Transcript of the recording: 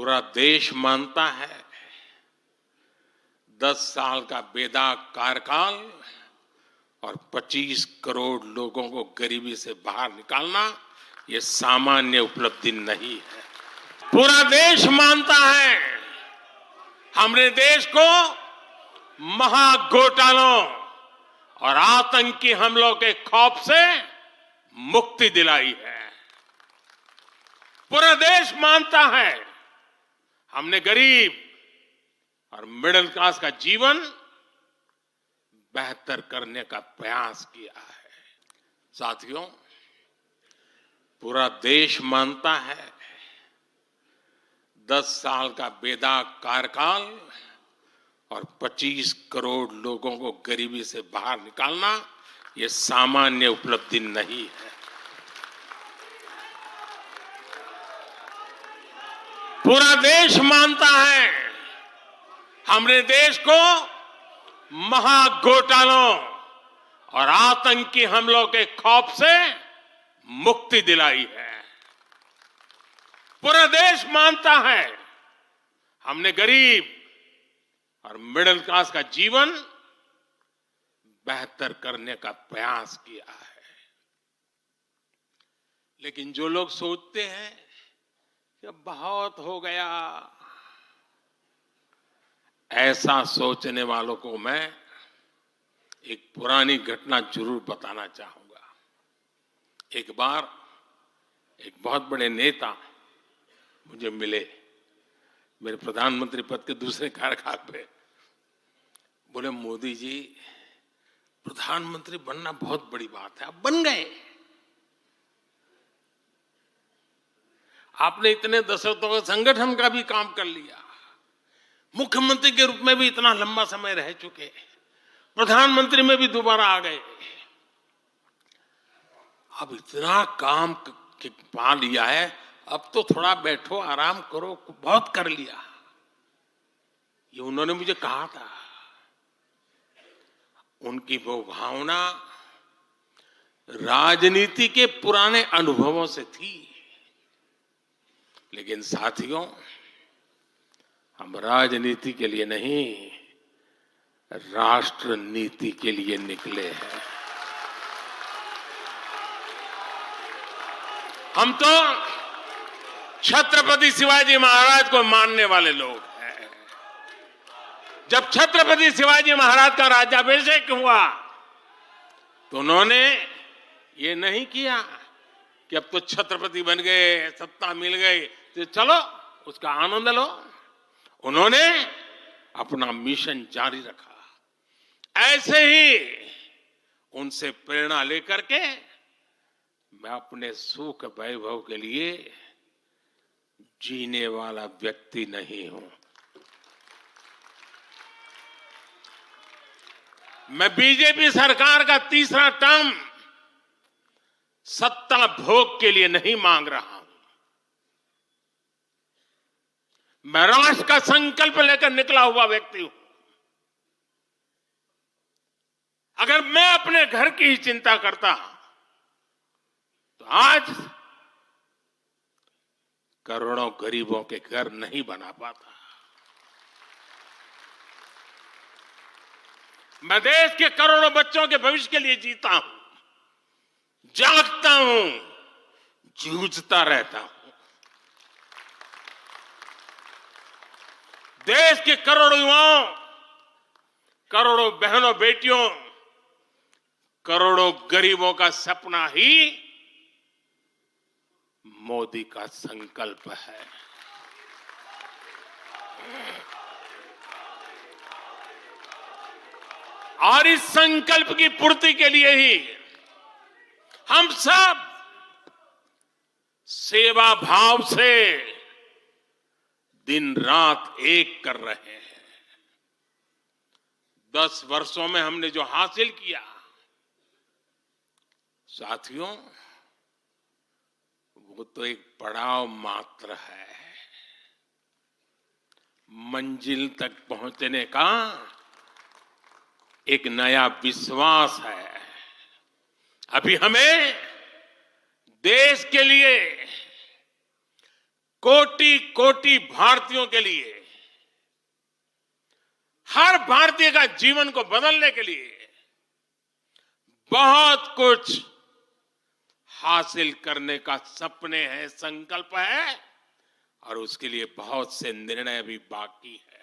पूरा देश मानता है 10 साल का बेदाग कार्यकाल और 25 करोड़ लोगों को गरीबी से बाहर निकालना ये सामान्य उपलब्धि नहीं है। पूरा देश मानता है हमने देश को महाघोटालों और आतंकी हमलों के खौफ से मुक्ति दिलाई है। पूरा देश मानता है हमने गरीब और मिडिल क्लास का जीवन बेहतर करने का प्रयास किया है। साथियों, पूरा देश मानता है 10 साल का बेदाग कार्यकाल और 25 करोड़ लोगों को गरीबी से बाहर निकालना ये सामान्य उपलब्धि नहीं है। पूरा देश मानता है हमने देश को महाघोटालों और आतंकी हमलों के खौफ से मुक्ति दिलाई है। पूरा देश मानता है हमने गरीब और मिडिल क्लास का जीवन बेहतर करने का प्रयास किया है। लेकिन जो लोग सोचते हैं कि बहुत हो गया, ऐसा सोचने वालों को मैं एक पुरानी घटना जरूर बताना चाहूंगा। एक बार एक बहुत बड़े नेता मुझे मिले, मेरे प्रधानमंत्री पद के दूसरे कार्यकाल पे। बोले, मोदी जी, प्रधानमंत्री बनना बहुत बड़ी बात है, आप बन गए। आपने इतने दशकों का संगठन का भी काम कर लिया, मुख्यमंत्री के रूप में भी इतना लंबा समय रह चुके, प्रधानमंत्री में भी दोबारा आ गए। अब इतना काम पा लिया है, अब तो थोड़ा बैठो, आराम करो, बहुत कर लिया। ये उन्होंने मुझे कहा था। उनकी वो भावना राजनीति के पुराने अनुभवों से थी। लेकिन साथियों, हम राजनीति के लिए नहीं, राष्ट्र नीति के लिए निकले हैं। हम तो छत्रपति शिवाजी महाराज को मानने वाले लोग हैं। जब छत्रपति शिवाजी महाराज का राज्याभिषेक हुआ तो उन्होंने ये नहीं किया कि अब तो छत्रपति बन गए, सत्ता मिल गई तो चलो उसका आनंद लो। उन्होंने अपना मिशन जारी रखा। ऐसे ही उनसे प्रेरणा लेकर के मैं अपने सुख वैभव के लिए जीने वाला व्यक्ति नहीं हूं। मैं बीजेपी सरकार का तीसरा टर्म सत्ता भोग के लिए नहीं मांग रहा हूं। मैं राष्ट्र का संकल्प लेकर निकला हुआ व्यक्ति हूं। अगर मैं अपने घर की ही चिंता करता तो आज करोड़ों गरीबों के घर नहीं बना पाता। मैं देश के करोड़ों बच्चों के भविष्य के लिए जीता हूं, जागता हूं, जूझता रहता हूं। देश के करोड़ों युवाओं, करोड़ों बहनों बेटियों, करोड़ों गरीबों का सपना ही मोदी का संकल्प है। और इस संकल्प की पूर्ति के लिए ही हम सब सेवा भाव से दिन रात एक कर रहे हैं। 10 वर्षों में हमने जो हासिल किया, साथियों, वो तो एक पड़ाव मात्र है। मंजिल तक पहुंचने का एक नया विश्वास है। अभी हमें देश के लिए कोटि कोटि भारतीयों के लिए, हर भारतीय का जीवन को बदलने के लिए बहुत कुछ हासिल करने का सपने हैं, संकल्प है और उसके लिए बहुत से निर्णय भी बाकी है।